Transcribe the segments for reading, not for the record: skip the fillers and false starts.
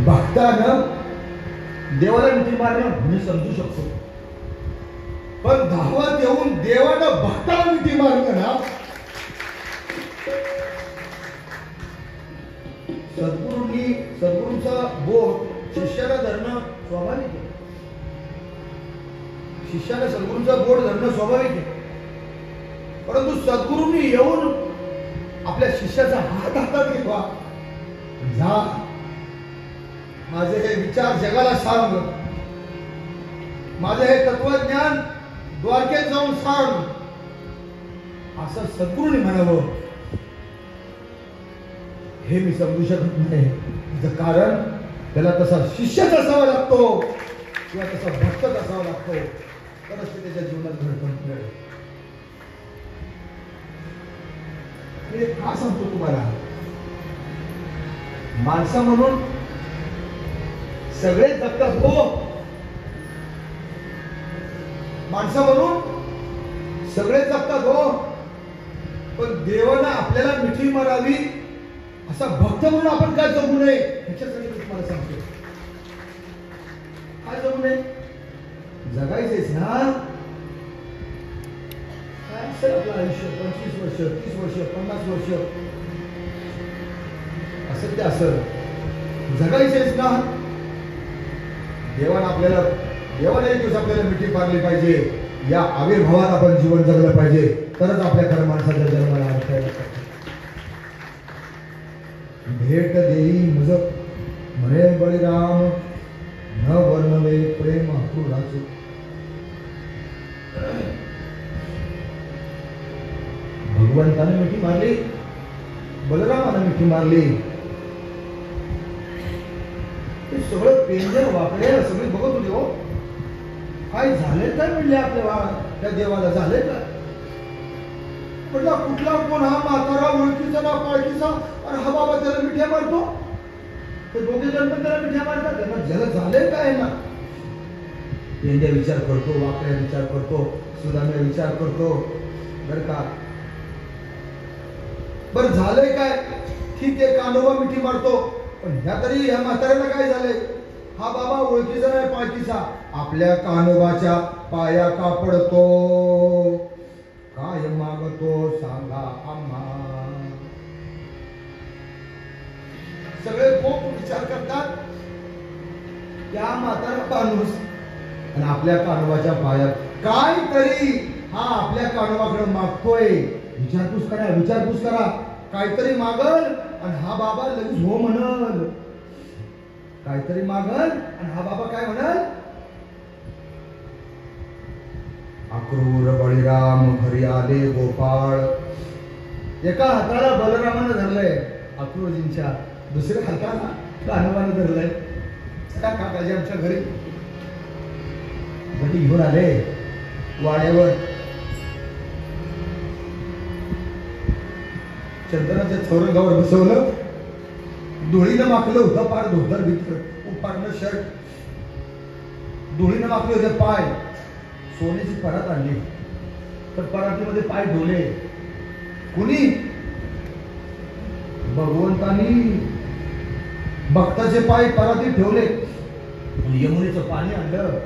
भक्तानं देवाला मिठी मारणं मी समजू शकतो, पण धावत येऊन देवानं भक्ताला मिठी मारणं ना, सद्गुरूंचा बोट शिष्याला धरणं स्वाभाविक आहे. शिष्याला सद्गुरूंचा बोट धरणं स्वाभाविक आहे, परंतु सद्गुरूंनी येऊन आपल्या शिष्याचा हात हातात घेतला. जा, माझे हे विचार जगाला सांग, माझे हे तत्वज्ञान द्वारकेत जाऊन सांग, असं सद्गुरूंनी म्हणावं हे मी समजू शकत नाही. त्याचं कारण त्याला तसा शिष्यच असावा लागतो किंवा तसा भक्तच असावा लागतो, तरच ते त्याच्या जीवनात घडतं. मी का सांगतो तुम्हाला, माणसा म्हणून सगळे जगतात हो, माणसा म्हणून सगळे जगतात हो, पण देवानं आपल्याला मिठी मारावी असा भक्त म्हणून आपण काय जगू नये ह्याच्यासाठी मी तुम्हाला सांगतो. काय जगू नये? जगायचेच ना. काय असेल आपलं आयुष्य, 25 वर्ष, 30 वर्ष, 50 वर्ष, असं ते असं जगायचेच ना. देवाने एक दिवस आपल्याला मिठी मारली पाहिजे. या आविर्भावात आपण जीवन जगलं पाहिजे, तरच आपल्या खरं माणसाच्या जन्माला अर्थ आहे. भेट देई मुझ म्हणे बळीराम, न वर्णवे प्रेम अक्रूराचे. भगवंताने मिठी मारली, बलरामाने मिठी मारली. ते सगळं पेंजर वाकडे सगळे बघत होते हो. काय झाले काय म्हणले आपल्या त्या देवाला, झाले काय म्हटलं. कुठला कोण हा म्हातारा ओळखीचा ना पाळखीचा, आणि हा बाबा त्याला मिठ्या मारतो. ते दोघे जण पण त्याला मिठ्या मारतात. त्यांना ज्याला झालंय काय ना, पेंड्या विचार करतो, वाकड्या विचार करतो, सुदाम्या विचार करतो. बर का, बर झालंय काय ठीक आहे, कानोबा मिठी मारतो, पण ह्या तरी ह्या म्हाताऱ्याला काय झालंय? हा बाबा ओळखीचा नाही पाळखीचा, आपल्या कानोबाच्या पाया का पडतो, काय मागतो सांगा आम्हा. सगळे खूप विचार करतात त्या म्हातारा माणूस आणि आपल्या कानोबाच्या पायात काय तरी हा आपल्या कानोबाकडे मागतोय. विचारपूस करा, काहीतरी मागल आणि हा बाबा लगेच हो म्हणल. काहीतरी मागल आणि हा बाबा काय म्हणल? अक्रूर बळीराम घरी आले गोपाळ. एका हाताला बलरामानं धरलंय अक्रूरजींच्या, दुसऱ्या हाताला कान्होबानं धरलंय. काकाजी आमच्या घरी घेऊन आले वाड्यावर. चंदनाच्या चौरंगावर बसवलं, धुळीनं माखलं होतं पार धोतर भित्र, उपारनं शर्ट, धुळीनं माखले होते पाय. सोन्याची परात आणली, तर परातीमध्ये पाय ढोले. कुणी? भगवंतानी भक्ताचे पाय परातीत ठेवले, यमुनेचं पाणी आणलं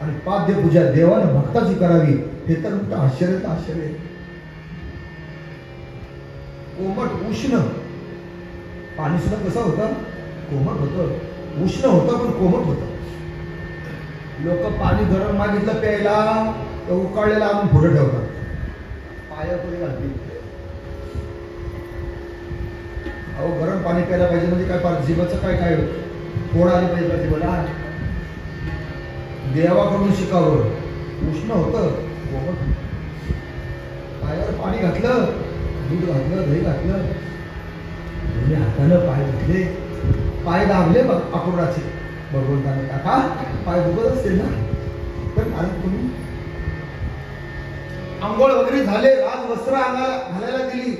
आणि पाद्य पूजा देवानं भक्ताची करावी. हे तर मोठं आश्चर्य. कोमट उष्ण पाणी सुद्धा कसं होतं? कोमट होतं, उष्ण होतं पण कोमट होतं. लोक पाणी गरम मागितलं प्यायला तर उकाळलेला आणून पुढे ठेवतात, पायापुढे घालतील. अहो गरम पाणी प्यायला पाहिजे म्हणजे काय फार जीवाचं काय फोड आली पाहिजे का जीवाला? देवाकडून शिकावं. उष्ण होतं, कोमट. पायावर पाणी घातलं, दूध घातलं, दही घातलं, दोन्ही हातानं पाय धुतले, पाय दाबले अक्रूराचे. भगवंताने काका पाय दुखत असते ना, तर आणि तुम्ही आंघोळ वगैरे झाले, राजवस्त्र अंगाला घालायला दिली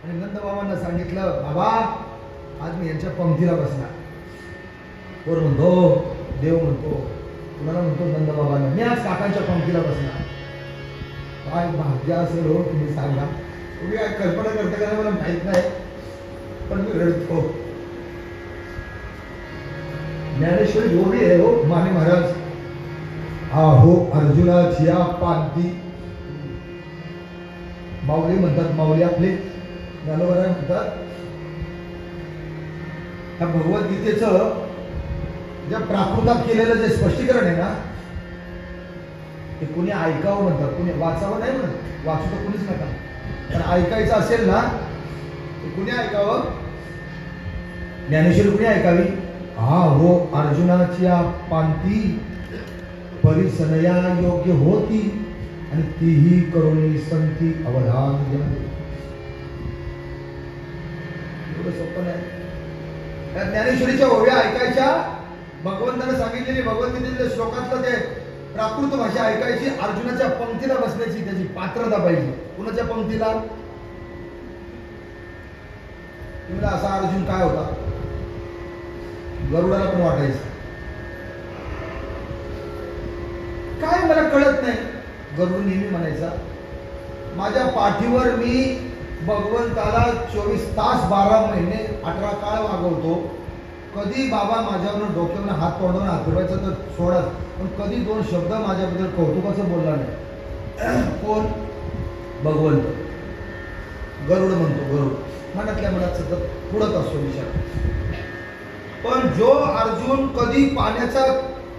आणि नंदबाबांना सांगितलं, बाबा आज मी यांच्या पंक्तीला बसणार. कोण म्हणतो? देव म्हणतो. कुणाला म्हणतो? नंदबाबांना. मी आज काकांच्या पंक्तीला बसणार. काय भाग्य असेल हो, तुम्ही सांगा. तुम्ही काय कल्पना करता का मला माहित नाही, पण मी रडतो. ज्ञानेश्वरी ओवी आहे हो माने महाराज. आहो अर्जुनाची पांती. माऊली म्हणतात, माऊली आपले ज्ञानोबराय म्हणतात, ह्या भगवद्गीतेचं ज्या प्राकृतात केलेलं जे स्पष्टीकरण आहे ना, ते कुणी ऐकावं म्हणतात, कुणी वाचावं नाही म्हणत. वाचू तर कुणीच नका, पण ऐकायचं असेल ना ते कुणी ऐकावं? ज्ञानेश्वरी कुणी ऐकावी? हा हो अर्जुनाची पांती परिसनया योग्य होती आणि तीही करुणी संती अवधान द्यावे. एवढं सोपं नाही. त्या ज्ञानेश्वरीच्या ओव्या ऐकायच्या, भगवंताने सांगितलेली भगवद्गीतेच्या श्लोकातलं ते प्राकृत भाषा ऐकायची, अर्जुनाच्या पंक्तीला बसण्याची त्याची पात्रता पाहिजे. कुणाच्या पंक्तीला? तुम्हाला असा अर्जुन काय होता? गरुडाला पण वाटायचं काय मला कळत नाही. गरुड नेहमी म्हणायचा, माझ्या पाठीवर मी भगवंताला 24 तास 12 महिने 18 काळ वागवतो. कधी बाबा माझ्यावर डोक्यावर हात तोंडावर हात फिरवायचा तर सोडाच, पण कधी 2 शब्द माझ्याबद्दल कौतुकाचं बोलला नाही. कोण? भगवंत. गरुड म्हणतो, गरुड मनातल्या मनात सतत पुढत असतो विचार. पण जो अर्जुन कधी पाण्याचा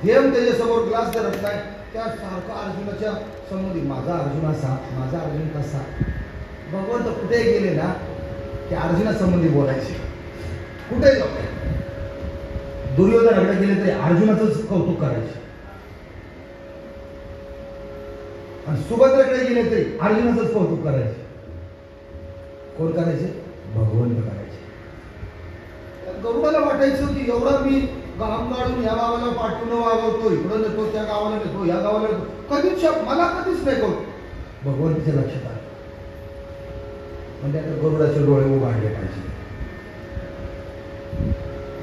थेंब त्याच्यासमोर ग्लास धरत नाही, त्या सारखा अर्जुनाच्या संबंधी माझा अर्जुन असा, माझा अर्जुन कसा. भगवंत कुठे गेले ना की अर्जुनासंबंधी बोलायचे. कुठे जाऊ, दुर्योधनाकडे गेले तरी अर्जुनाचंच कौतुक करायचे, आणि सुभद्रेकडे गेले तरी अर्जुनाचंच कौतुक करायचे. कोण करायचे? भगवंत करायचे. गरुडाला वाटायचं की एवढा मी गाम काढून या गावाला पाठवून वागवतो, इकडं नेतो, त्या गावाला नेतो, या गावाला नेतो, कधीच मला कधीच नाही कळत. भगवंताच्या लक्षात आलं म्हणजे आता गरुडाचे डोळे उघडले पाहिजे.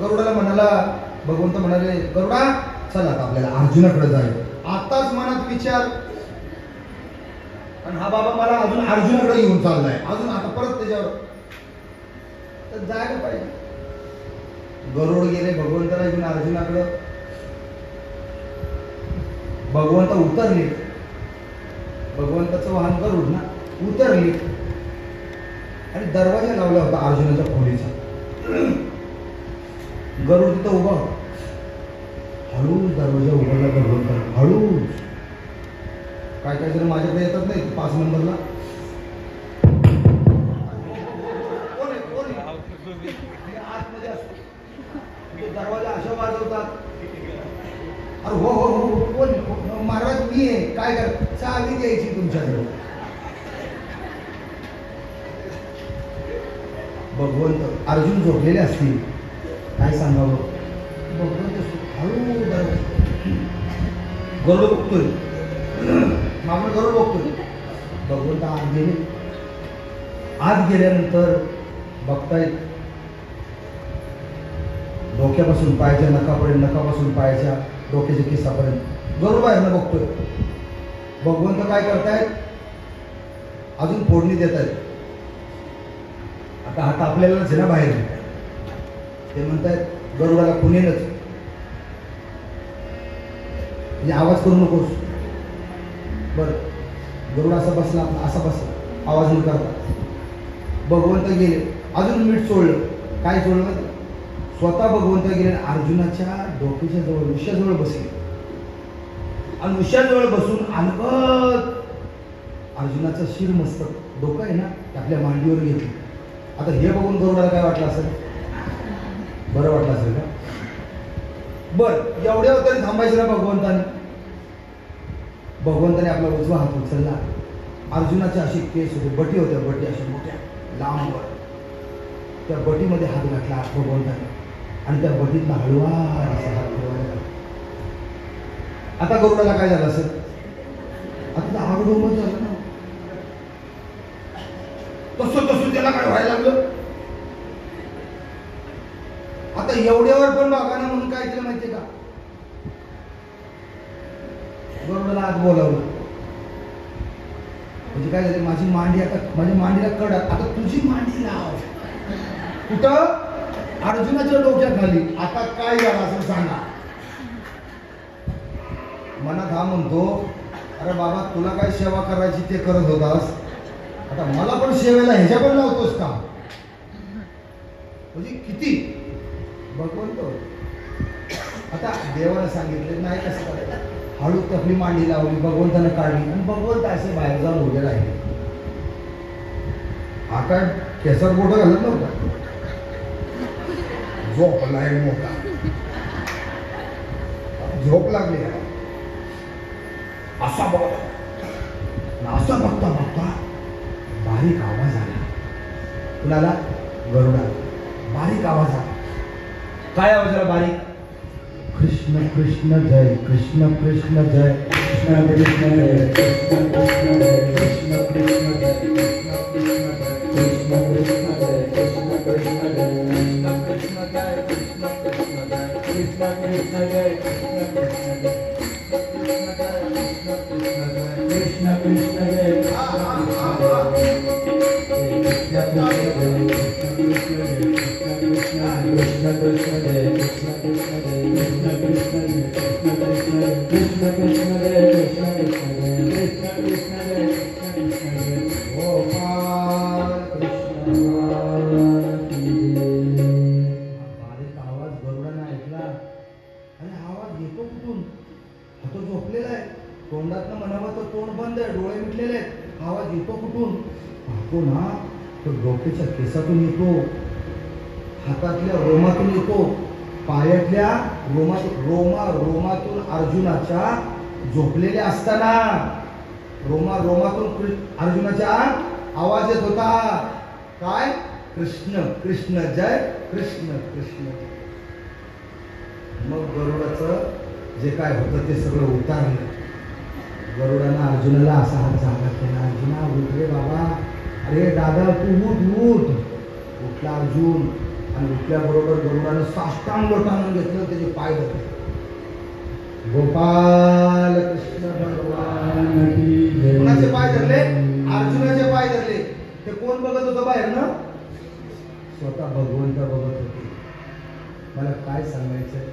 गरुडाला म्हणाला, भगवंत म्हणाले, गरुडा चल आता आपल्याला अर्जुनाकडे जायचं. आताच मनात विचार, आणि हा बाबा मला अजून अर्जुनाकडे घेऊन चाललाय, अजून आता परत त्याच्यावर तर जायला पाहिजे. गरुड गेले भगवंताला घेऊन अर्जुनाकडे. भगवंत उतरले, भगवंताचं वाहन गरुड ना, उतरले आणि दरवाजा लावला होता अर्जुनाच्या खोलीचा. गरुड तिथं उभा होता. हळूच दरवाजा उघडला भगवंताला, हळूच. काय काय जण माझ्याकडे येतात नाही 5 नंबरला, आतमध्ये असतो, दरवाजा अशा वाजवतात. अरे हो हो हो कोण? महाराज मी आहे. काय कर, चावी द्यायची तुमच्याकडे. भगवंत अर्जुन झोपलेले असतील, काय सांगावं. भगवंत हळू गरुड बघतोय, मागून गरुड बघतोय. भगवंत आत गेले. आत गेल्यानंतर बघतायत डोक्यापासून पायाच्या नखापर्यंत, नखापासून पायाच्या डोक्याच्या केसापर्यंत गरुड बाहेरनं बघतोय. भगवंत काय करतायत? अजून फोडणी देत आहेत. आता हात आपल्यालाच ना बाहेर. ते म्हणतायत गरुडाला कुणीनच म्हणजे आवाज करू नकोस. बर, गरुड असा बसला, असा बसला, आवाज न करता. भगवंत गेले, अजून मीठ सोडलं. काय सोडलं? स्वतः भगवंत गेले अर्जुनाच्या डोक्याच्या जवळ, उश्याजवळ बसले, आणि उश्याजवळ बसून अलगद अर्जुनाचं शिर मस्तक डोकं आहे ना आपल्या मांडीवर घेतलं. आता हे बघून गरुडाला काय वाटलं असेल? बरं वाटलं असेल का? बर, एवढ्यावर तरी थांबायचं ना भगवंताने. भगवंताने आपला उजवा हात उचलला. अर्जुनाचे असे केस होते, बटी होत्या, बटी अशा मोठ्या लांबवर. त्या बटीमध्ये हात घातला भगवंताने, आणि त्या बटीतला हळूवार असा हात फिरवायला. आता गरुडाला काय झालं असेल? आता आगडोंब झालं ना. तसं तसं त्याला काय व्हायला लागलं. आता एवढ्यावर पण बाबांना म्हणून काय केलं माहितीये का? गरुडाला आत बोलावलं. म्हणजे काय झालं, माझी मांडी आता, माझ्या मांडीला कड, आता तुझी मांडी लाव. कुठं? अर्जुनाच्या डोक्याखाली. आता काय झालं असं सांगा. मनात हा म्हणतो, अरे बाबा तुला काय सेवा करायची ते करत होतास, आता मला पण सेवेला ह्याच्या पण लावतोस का? म्हणजे किती भगवंत. आता देवाला सांगितले नाही कसं करायचं. हळू आपली मांडी लावली, भगवंतानं काढली आणि भगवंत असे बाहेर जाऊन उभे राहिले. हा काय केसर बोट घालत नव्हता, झोपलाय मोठा, झोप लागली असा बघा. असा बघता बघता बारीक आवाज आला. कुणाला? गरुडा. बारीक आवाज आला. काय आवाज आला बारीक? कृष्ण कृष्ण जय, कृष्ण कृष्ण जय, कृष्ण कृष्ण जय, कृष्ण कृष्ण जय, कृष्ण कृष्ण जय, कृष्ण कृष्ण जय, कृष्ण कृष्ण जय, कृष्ण कृष्ण जय, कृष्ण कृष्ण जय, कृष्ण कृष्ण जय, कृष्ण कृष्ण जय, कृष्ण कृष्ण जय, कृष्ण कृष्ण जय, तोंडातनं म्हणावं तर तोंड बंद आहे, डोळे मिटलेले आहेत. आवाज येतो कुठून? पाहतो ना, तो डोक्याच्या केसातून येतो, हातातल्या रोमातून येतो, पायातल्या रोमातून अर्जुनाच्या झोपलेल्या असताना रोमातून अर्जुनाच्या आवाज येत होता. काय? कृष्ण कृष्ण जय, कृष्ण कृष्ण जय. मग गरुडाचं जे काय होतं ते सगळं उतारलं. गरुडानं अर्जुनाला असा हात जागा केला. अर्जुना उठ रे बाबा, अरे दादा तू उठ. उठला अर्जुन आणि उठल्याबरोबर गरुडानं साष्टांग लोटांगण घेतलं, त्याचे पाय धरले. गोपाल कृष्ण भगवान की. कोणाचे पाय धरले? अर्जुनाचे पाय धरले. ते कोण बघत होतं बाहेर ना? स्वतः भगवंत बघत होते. मला काय सांगायचं,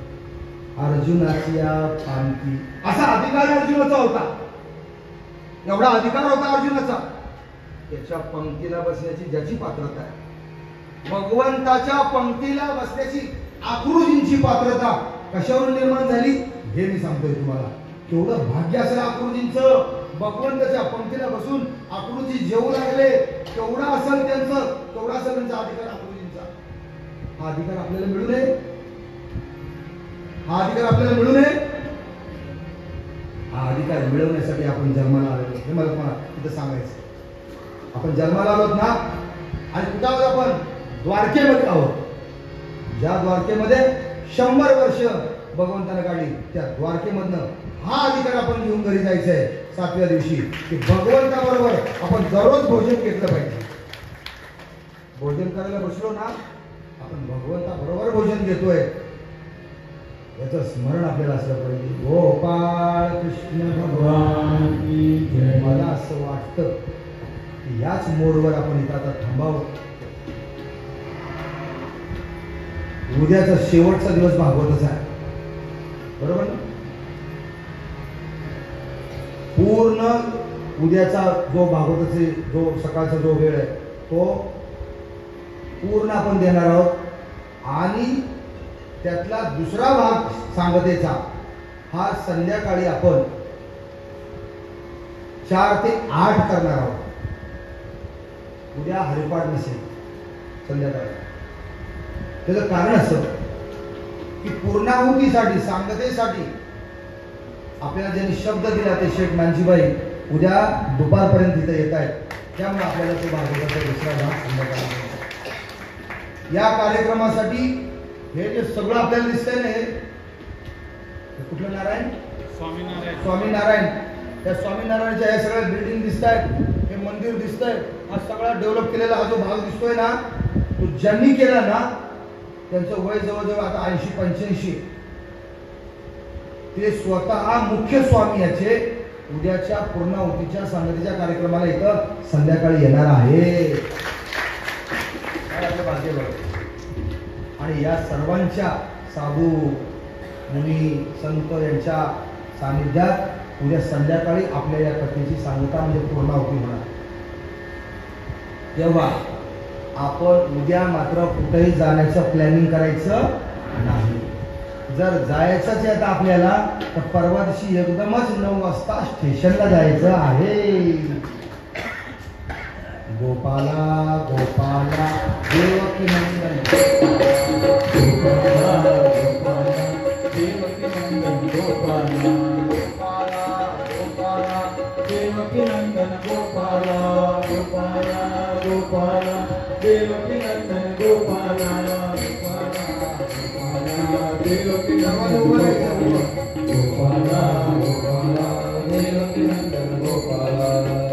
अर्जुनाच्या पालखी असा अधिकार अर्जुनाचा होता. एवढा अधिकार होता अर्जुनाचा. त्याच्या पंक्तीला बसण्याची ज्याची पात्रता आहे, भगवंताच्या पंक्तीला बसण्याची आकृजींची पात्रता कशावरून निर्माण झाली हे मी सांगतोय तुम्हाला. केवढं भाग्य असेल आकृजींचं. भगवंताच्या पंक्तीला बसून आकृजी जेवू लागले, केवढा असेल त्यांचं, केवढा असेल त्यांचा अधिकार आकृजींचा. हा अधिकार आपल्याला मिळू नये, हा अधिकार आपल्याला मिळू नये. हा अधिकार मिळवण्यासाठी आपण जन्माला आलो, हे मला तुम्हाला तिथं सांगायचं. आपण जन्माला आलोत ना, आणि कुठं आहोत आपण? द्वारकेमध्ये आहोत. ज्या द्वारकेमध्ये 100 वर्ष भगवंताने काढली, त्या द्वारकेमधनं हा अधिकार आपण घेऊन घरी जायचंय 7व्या दिवशी, की भगवंताबरोबर आपण दररोज भोजन घेतलं पाहिजे. भोजन करायला बसलो ना, आपण भगवंताबरोबर भोजन घेतोय याचं स्मरण आपल्याला असलं पाहिजे. गोपाळ कृष्ण भगवान की जय. मला असं वाटतं की याच मोडवर आपण इथं आता थांबावं. उद्याचा शेवटचा दिवस भागवतच आहे, बरोबर ना? पूर्ण उद्याचा जो भागवताचे जो सकाळचा जो वेळ आहे तो पूर्ण आपण देणार आहोत. आणि त्यातला दुसरा भाग सांगतेचा हा संध्याकाळी आपण 4 ते 8 करणार आहोत. उद्या हरिपाठ नसेल संध्याकाळी. त्याचं कारण असं की पूर्णाहुतीसाठी, सांगतेसाठी आपल्याला ज्यांनी शब्द दिला ते शेठ मानजीबाई उद्या दुपारपर्यंत इथे येत आहेत. त्यामुळे आपल्याला तो भागवताचा दुसरा भाग संध्याकाळी. या कार्यक्रमासाठी हे जे सगळं आपल्याला दिसतंय ना, हे कुठलं नारायण? स्वामीनारायण. त्या स्वामीनारायणच्या हे सगळ्या बिल्डिंग दिसत आहेत, हे मंदिर दिसतंय, हा सगळा डेव्हलप केलेला हा जो भाग दिसतोय ना, तो ज्यांनी केला ना त्यांचं वय जवळजवळ आता 80-85. ते स्वतः मुख्य स्वामी याचे उद्याच्या पूर्णाहुतीच्या सांगतेच्या कार्यक्रमाला इथं संध्याकाळी येणार आहे. आपलं भाग्य बघ. आणि या सर्वांच्या साधू मुनी संत यांच्या सानिध्यात उद्या संध्याकाळी आपल्या या कथेची सांगता म्हणजे पूर्णाहुती होणार. तेव्हा आपण उद्या मात्र कुठेही जाण्याचं प्लॅनिंग करायचं नाही. जर जायचंच आहे आता आपल्याला तर परवा दिवशी एकदमच 9 वाजता स्टेशनला जायचं आहे. गोपाला गोपाला देवकी नंदन गोपाला गोपाला देवकी नंदन गोपाला गोपाला गोपाला देवकी नंदन गोपाला गोपाला गोपाला देवकी नंदन गोपाला देवकी नंदन गोपाला गोपाला देवकी नंदन गोपाला